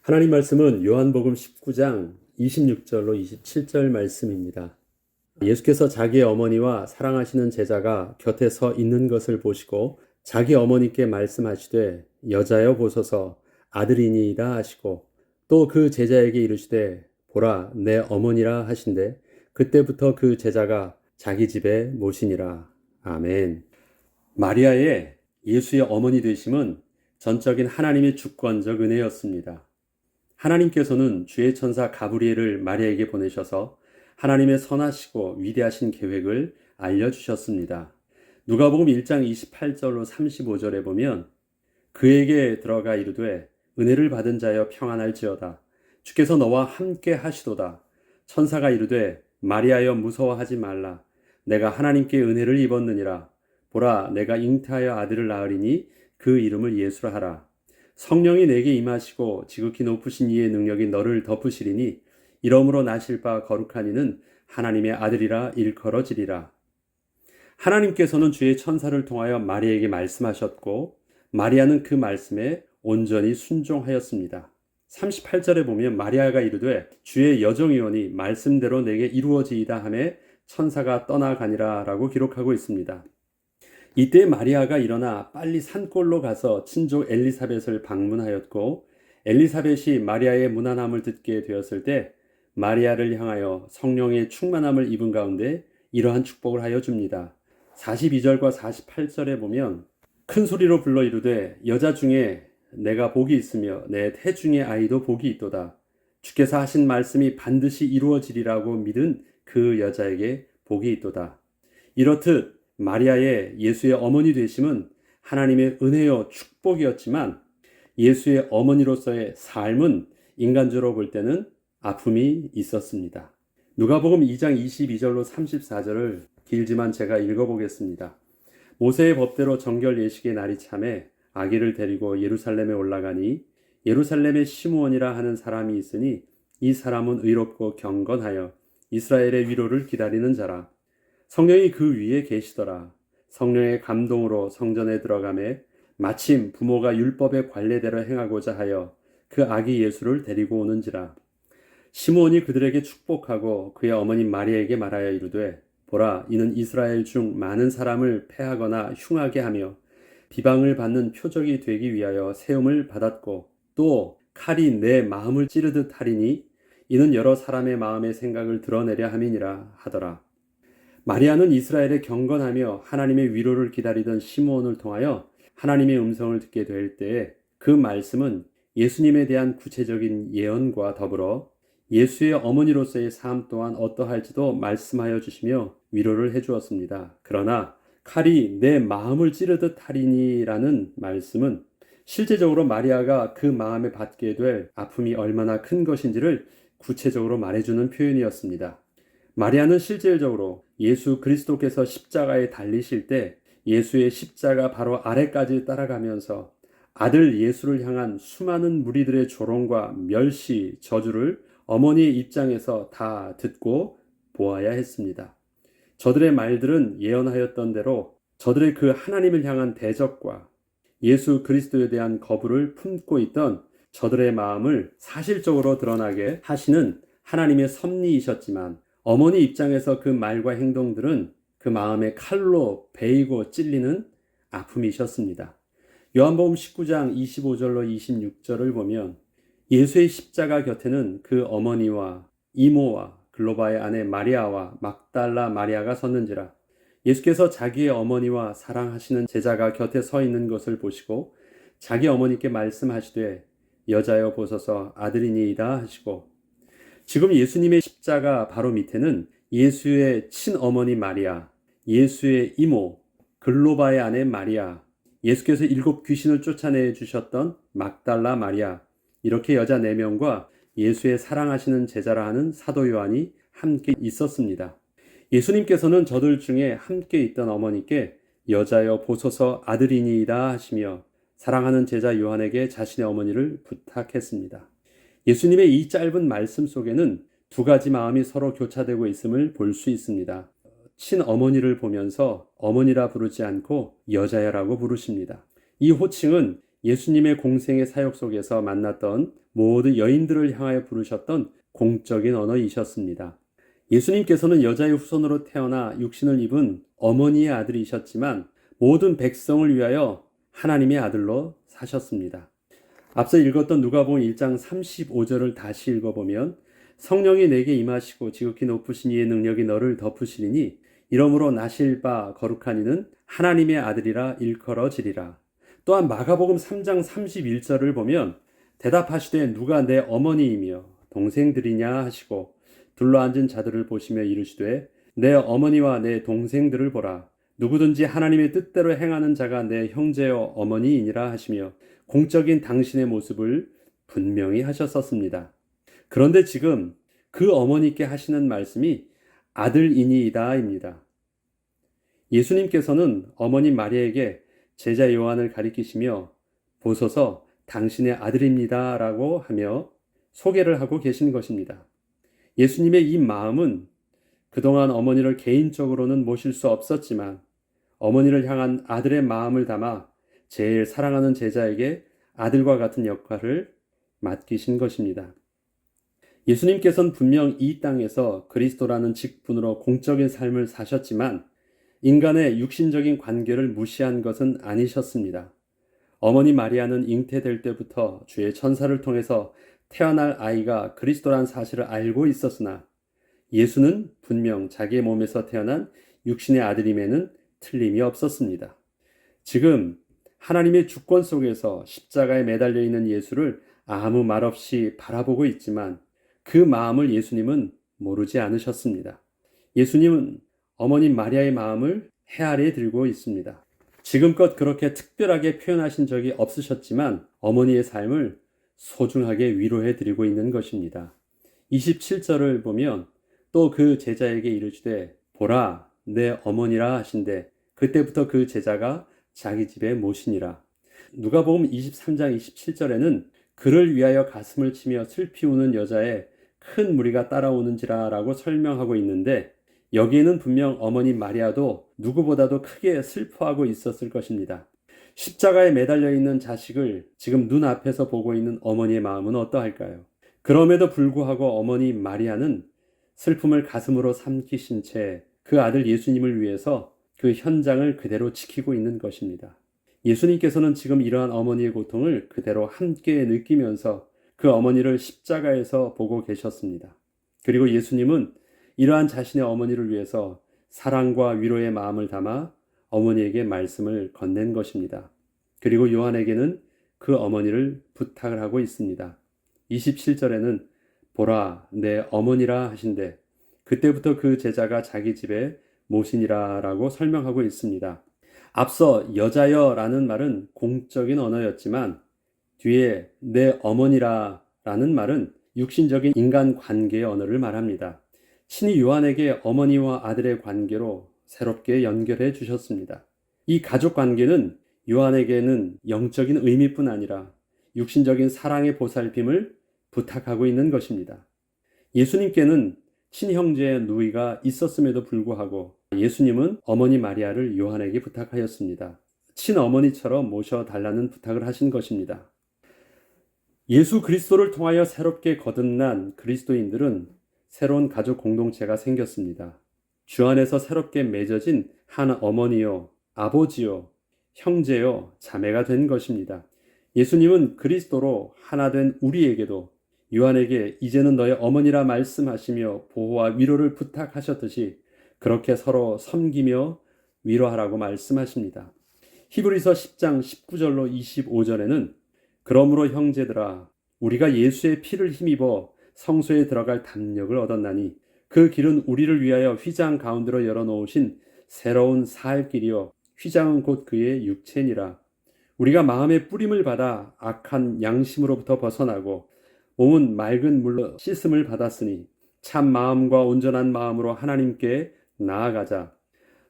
하나님 말씀은 요한복음 19장 26절로 27절 말씀입니다. 예수께서 자기의 어머니와 사랑하시는 제자가 곁에 서 있는 것을 보시고 자기 어머니께 말씀하시되 여자여 보소서 아들이니이다 하시고 또 그 제자에게 이르시되 보라 내 어머니라 하신대 그때부터 그 제자가 자기 집에 모시니라. 아멘. 마리아의 예수의 어머니 되심은 전적인 하나님의 주권적 은혜였습니다. 하나님께서는 주의 천사 가브리엘을 마리아에게 보내셔서 하나님의 선하시고 위대하신 계획을 알려주셨습니다. 누가복음 1장 28절로 35절에 보면 그에게 들어가 이르되 은혜를 받은 자여 평안할지어다. 주께서 너와 함께 하시도다. 천사가 이르되 마리아여 무서워하지 말라. 내가 하나님께 은혜를 입었느니라. 보라 내가 잉태하여 아들을 낳으리니 그 이름을 예수라 하라. 성령이 내게 임하시고 지극히 높으신 이의 능력이 너를 덮으시리니 이러므로 나실 바 거룩한 이는 하나님의 아들이라 일컬어지리라. 하나님께서는 주의 천사를 통하여 마리아에게 말씀하셨고 마리아는 그 말씀에 온전히 순종하였습니다. 38절에 보면 마리아가 이르되 주의 여정이오니 말씀대로 내게 이루어지이다 하며 천사가 떠나가니라 라고 기록하고 있습니다. 이때 마리아가 일어나 빨리 산골로 가서 친족 엘리사벳을 방문하였고 엘리사벳이 마리아의 문안함을 듣게 되었을 때 마리아를 향하여 성령의 충만함을 입은 가운데 이러한 축복을 하여 줍니다. 42절과 48절에 보면 큰 소리로 불러 이르되 여자 중에 내가 복이 있으며 내 태중의 아이도 복이 있도다. 주께서 하신 말씀이 반드시 이루어지리라고 믿은 그 여자에게 복이 있도다. 이렇듯 마리아의 예수의 어머니 되심은 하나님의 은혜요 축복이었지만 예수의 어머니로서의 삶은 인간적으로 볼 때는 아픔이 있었습니다. 누가복음 2장 22절로 34절을 길지만 제가 읽어보겠습니다. 모세의 법대로 정결 예식의 날이 차매 아기를 데리고 예루살렘에 올라가니 예루살렘에 시므온이라 하는 사람이 있으니 이 사람은 의롭고 경건하여 이스라엘의 위로를 기다리는 자라. 성령이 그 위에 계시더라. 성령의 감동으로 성전에 들어가매 마침 부모가 율법의 관례대로 행하고자 하여 그 아기 예수를 데리고 오는지라. 시므온이 그들에게 축복하고 그의 어머니 마리아에게 말하여 이르되 보라 이는 이스라엘 중 많은 사람을 패하거나 흉하게 하며 비방을 받는 표적이 되기 위하여 세움을 받았고 또 칼이 내 마음을 찌르듯 하리니 이는 여러 사람의 마음의 생각을 드러내려 함이니라 하더라. 마리아는 이스라엘에 경건하며 하나님의 위로를 기다리던 시므온을 통하여 하나님의 음성을 듣게 될 때에 그 말씀은 예수님에 대한 구체적인 예언과 더불어 예수의 어머니로서의 삶 또한 어떠할지도 말씀하여 주시며 위로를 해 주었습니다. 그러나 칼이 내 마음을 찌르듯 하리니라는 말씀은 실제적으로 마리아가 그 마음에 받게 될 아픔이 얼마나 큰 것인지를 구체적으로 말해주는 표현이었습니다. 마리아는 실질적으로 예수 그리스도께서 십자가에 달리실 때 예수의 십자가 바로 아래까지 따라가면서 아들 예수를 향한 수많은 무리들의 조롱과 멸시, 저주를 어머니의 입장에서 다 듣고 보아야 했습니다. 저들의 말들은 예언하였던 대로 저들의 그 하나님을 향한 대적과 예수 그리스도에 대한 거부를 품고 있던 저들의 마음을 사실적으로 드러나게 하시는 하나님의 섭리이셨지만 어머니 입장에서 그 말과 행동들은 그 마음의 칼로 베이고 찔리는 아픔이셨습니다. 요한복음 19장 25절로 26절을 보면 예수의 십자가 곁에는 그 어머니와 이모와 글로바의 아내 마리아와 막달라 마리아가 섰는지라. 예수께서 자기의 어머니와 사랑하시는 제자가 곁에 서 있는 것을 보시고 자기 어머니께 말씀하시되 여자여 보소서 아들이니이다 하시고 지금 예수님의 십자가 바로 밑에는 예수의 친어머니 마리아, 예수의 이모, 글로바의 아내 마리아, 예수께서 7 귀신을 쫓아내 주셨던 막달라 마리아, 이렇게 여자 4명과 예수의 사랑하시는 제자라 하는 사도 요한이 함께 있었습니다. 예수님께서는 저들 중에 함께 있던 어머니께 여자여 보소서 아들이니이다 하시며 사랑하는 제자 요한에게 자신의 어머니를 부탁했습니다. 예수님의 이 짧은 말씀 속에는 2가지 마음이 서로 교차되고 있음을 볼 수 있습니다. 친어머니를 보면서 어머니라 부르지 않고 여자야라고 부르십니다. 이 호칭은 예수님의 공생의 사역 속에서 만났던 모든 여인들을 향하여 부르셨던 공적인 언어이셨습니다. 예수님께서는 여자의 후손으로 태어나 육신을 입은 어머니의 아들이셨지만 모든 백성을 위하여 하나님의 아들로 사셨습니다. 앞서 읽었던 누가복음 1장 35절을 다시 읽어보면 성령이 내게 임하시고 지극히 높으신 이의 능력이 너를 덮으시리니 이러므로 나실 바 거룩한 이는 하나님의 아들이라 일컬어지리라. 또한 마가복음 3장 31절을 보면 대답하시되 누가 내 어머니이며 동생들이냐 하시고 둘러앉은 자들을 보시며 이르시되 내 어머니와 내 동생들을 보라. 누구든지 하나님의 뜻대로 행하는 자가 내 형제여 어머니이니라 하시며 공적인 당신의 모습을 분명히 하셨었습니다. 그런데 지금 그 어머니께 하시는 말씀이 아들이니이다입니다. 예수님께서는 어머니 마리아에게 제자 요한을 가리키시며 보소서 당신의 아들입니다 라고 하며 소개를 하고 계신 것입니다. 예수님의 이 마음은 그동안 어머니를 개인적으로는 모실 수 없었지만 어머니를 향한 아들의 마음을 담아 제일 사랑하는 제자에게 아들과 같은 역할을 맡기신 것입니다. 예수님께서는 분명 이 땅에서 그리스도라는 직분으로 공적인 삶을 사셨지만 인간의 육신적인 관계를 무시한 것은 아니셨습니다. 어머니 마리아는 잉태될 때부터 주의 천사를 통해서 태어날 아이가 그리스도란 사실을 알고 있었으나 예수는 분명 자기의 몸에서 태어난 육신의 아들임에는 틀림이 없었습니다. 지금 하나님의 주권 속에서 십자가에 매달려 있는 예수를 아무 말 없이 바라보고 있지만 그 마음을 예수님은 모르지 않으셨습니다. 예수님은 어머니 마리아의 마음을 헤아려 들고 있습니다. 지금껏 그렇게 특별하게 표현하신 적이 없으셨지만 어머니의 삶을 소중하게 위로해 드리고 있는 것입니다. 27절을 보면 또 그 제자에게 이르시되 보라 내 어머니라 하신대 그때부터 그 제자가 자기 집에 모시니라. 누가복음 23장 27절에는 그를 위하여 가슴을 치며 슬피 우는 여자의 큰 무리가 따라오는지라 라고 설명하고 있는데 여기에는 분명 어머니 마리아도 누구보다도 크게 슬퍼하고 있었을 것입니다. 십자가에 매달려 있는 자식을 지금 눈앞에서 보고 있는 어머니의 마음은 어떠할까요? 그럼에도 불구하고 어머니 마리아는 슬픔을 가슴으로 삼키신 채 그 아들 예수님을 위해서 그 현장을 그대로 지키고 있는 것입니다. 예수님께서는 지금 이러한 어머니의 고통을 그대로 함께 느끼면서 그 어머니를 십자가에서 보고 계셨습니다. 그리고 예수님은 이러한 자신의 어머니를 위해서 사랑과 위로의 마음을 담아 어머니에게 말씀을 건넨 것입니다. 그리고 요한에게는 그 어머니를 부탁을 하고 있습니다. 27절에는 보라 내 어머니라 하신대 그때부터 그 제자가 자기 집에 모시니라 라고 설명하고 있습니다. 앞서 여자여 라는 말은 공적인 언어였지만 뒤에 내 어머니라 라는 말은 육신적인 인간 관계의 언어를 말합니다. 신이 요한에게 어머니와 아들의 관계로 새롭게 연결해 주셨습니다. 이 가족 관계는 요한에게는 영적인 의미뿐 아니라 육신적인 사랑의 보살핌을 부탁하고 있는 것입니다. 예수님께는 친형제의 누이가 있었음에도 불구하고 예수님은 어머니 마리아를 요한에게 부탁하였습니다. 친어머니처럼 모셔달라는 부탁을 하신 것입니다. 예수 그리스도를 통하여 새롭게 거듭난 그리스도인들은 새로운 가족 공동체가 생겼습니다. 주 안에서 새롭게 맺어진 한 어머니요, 아버지요, 형제요, 자매가 된 것입니다. 예수님은 그리스도로 하나 된 우리에게도 요한에게 이제는 너의 어머니라 말씀하시며 보호와 위로를 부탁하셨듯이 그렇게 서로 섬기며 위로하라고 말씀하십니다. 히브리서 10장 19절로 25절에는 그러므로 형제들아 우리가 예수의 피를 힘입어 성소에 들어갈 담력을 얻었나니 그 길은 우리를 위하여 휘장 가운데로 열어놓으신 새로운 살 길이요 휘장은 곧 그의 육체니라. 우리가 마음의 뿌림을 받아 악한 양심으로부터 벗어나고 몸은 맑은 물로 씻음을 받았으니 참 마음과 온전한 마음으로 하나님께 나아가자.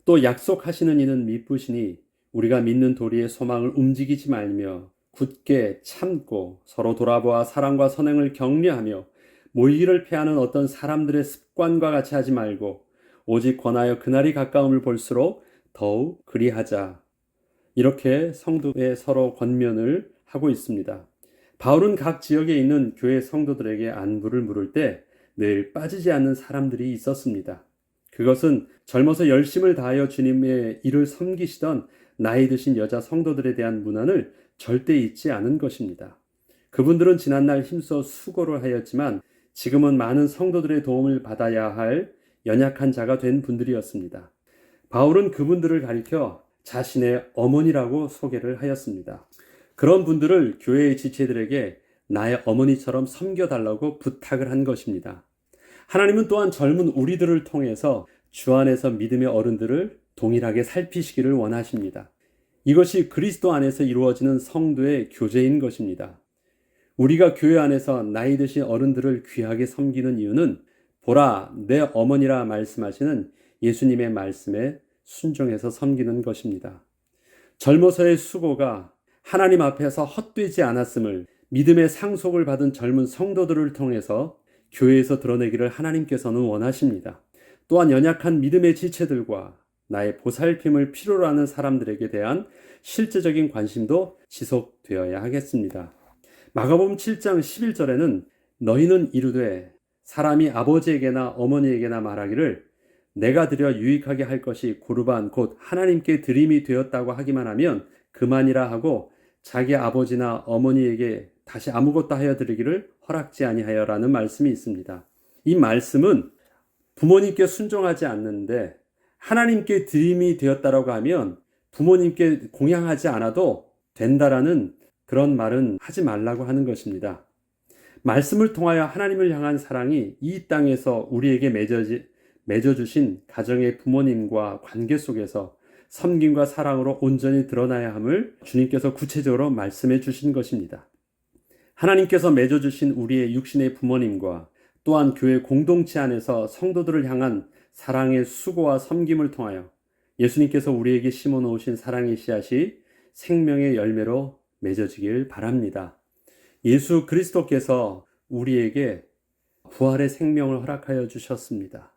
또 약속하시는 이는 미쁘시니 우리가 믿는 도리의 소망을 움직이지 말며 굳게 참고 서로 돌아보아 사랑과 선행을 격려하며 모이기를 패하는 어떤 사람들의 습관과 같이 하지 말고 오직 권하여 그날이 가까움을 볼수록 더욱 그리하자. 이렇게 성도의 서로 권면을 하고 있습니다. 바울은 각 지역에 있는 교회 성도들에게 안부를 물을 때 늘 빠지지 않는 사람들이 있었습니다. 그것은 젊어서 열심을 다하여 주님의 일을 섬기시던 나이 드신 여자 성도들에 대한 문안을 절대 잊지 않은 것입니다. 그분들은 지난날 힘써 수고를 하였지만 지금은 많은 성도들의 도움을 받아야 할 연약한 자가 된 분들이었습니다. 바울은 그분들을 가리켜 자신의 어머니라고 소개를 하였습니다. 그런 분들을 교회의 지체들에게 나의 어머니처럼 섬겨달라고 부탁을 한 것입니다. 하나님은 또한 젊은 우리들을 통해서 주 안에서 믿음의 어른들을 동일하게 살피시기를 원하십니다. 이것이 그리스도 안에서 이루어지는 성도의 교제인 것입니다. 우리가 교회 안에서 나이 드신 어른들을 귀하게 섬기는 이유는 보라, 내 어머니라 말씀하시는 예수님의 말씀에 순종해서 섬기는 것입니다. 젊어서의 수고가 하나님 앞에서 헛되지 않았음을 믿음의 상속을 받은 젊은 성도들을 통해서 교회에서 드러내기를 하나님께서는 원하십니다. 또한 연약한 믿음의 지체들과 나의 보살핌을 필요로 하는 사람들에게 대한 실제적인 관심도 지속되어야 하겠습니다. 마가복음 7장 11절에는 너희는 이르되 사람이 아버지에게나 어머니에게나 말하기를 내가 드려 유익하게 할 것이 고르반 곧 하나님께 드림이 되었다고 하기만 하면 그만이라 하고 자기 아버지나 어머니에게 다시 아무것도 하여 드리기를 허락지 아니하여라는 말씀이 있습니다. 이 말씀은 부모님께 순종하지 않는데 하나님께 드림이 되었다라고 하면 부모님께 공양하지 않아도 된다라는 그런 말은 하지 말라고 하는 것입니다. 말씀을 통하여 하나님을 향한 사랑이 이 땅에서 우리에게 맺어주신 가정의 부모님과 관계 속에서 섬김과 사랑으로 온전히 드러나야 함을 주님께서 구체적으로 말씀해 주신 것입니다. 하나님께서 맺어주신 우리의 육신의 부모님과 또한 교회 공동체 안에서 성도들을 향한 사랑의 수고와 섬김을 통하여 예수님께서 우리에게 심어 놓으신 사랑의 씨앗이 생명의 열매로 맺어지길 바랍니다. 예수 그리스도께서 우리에게 부활의 생명을 허락하여 주셨습니다.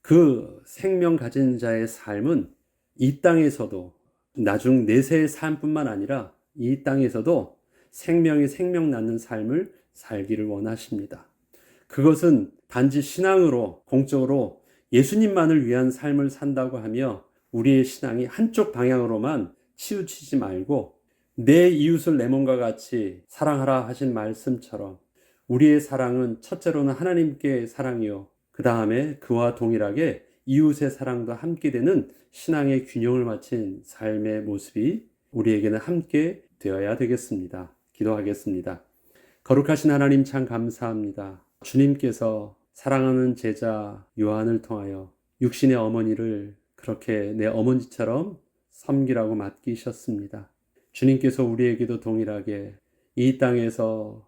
그 생명 가진 자의 삶은 이 땅에서도 나중 내세의 삶뿐만 아니라 이 땅에서도 생명이 생명 낳는 삶을 살기를 원하십니다. 그것은 단지 신앙으로 공적으로 예수님만을 위한 삶을 산다고 하며 우리의 신앙이 한쪽 방향으로만 치우치지 말고 내 이웃을 내 몸과 같이 사랑하라 하신 말씀처럼 우리의 사랑은 첫째로는 하나님께 사랑이요 그 다음에 그와 동일하게 이웃의 사랑도 함께 되는 신앙의 균형을 맞춘 삶의 모습이 우리에게는 함께 되어야 되겠습니다. 기도하겠습니다. 거룩하신 하나님 참 감사합니다. 주님께서 사랑하는 제자 요한을 통하여 육신의 어머니를 그렇게 내 어머니처럼 섬기라고 맡기셨습니다. 주님께서 우리에게도 동일하게 이 땅에서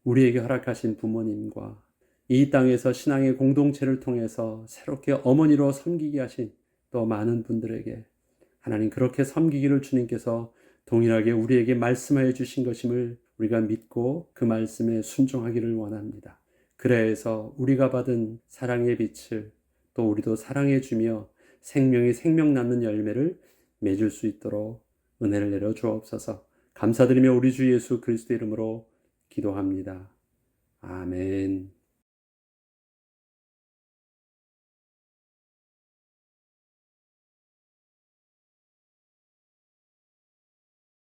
우리에게 허락하신 부모님과 이 땅에서 신앙의 공동체를 통해서 새롭게 어머니로 섬기게 하신 또 많은 분들에게 하나님 그렇게 섬기기를 주님께서 동일하게 우리에게 말씀하여 주신 것임을 우리가 믿고 그 말씀에 순종하기를 원합니다. 그래서 우리가 받은 사랑의 빛을 또 우리도 사랑해 주며 생명이 생명 낳는 열매를 맺을 수 있도록 은혜를 내려 주옵소서. 감사드리며 우리 주 예수 그리스도 이름으로 기도합니다. 아멘.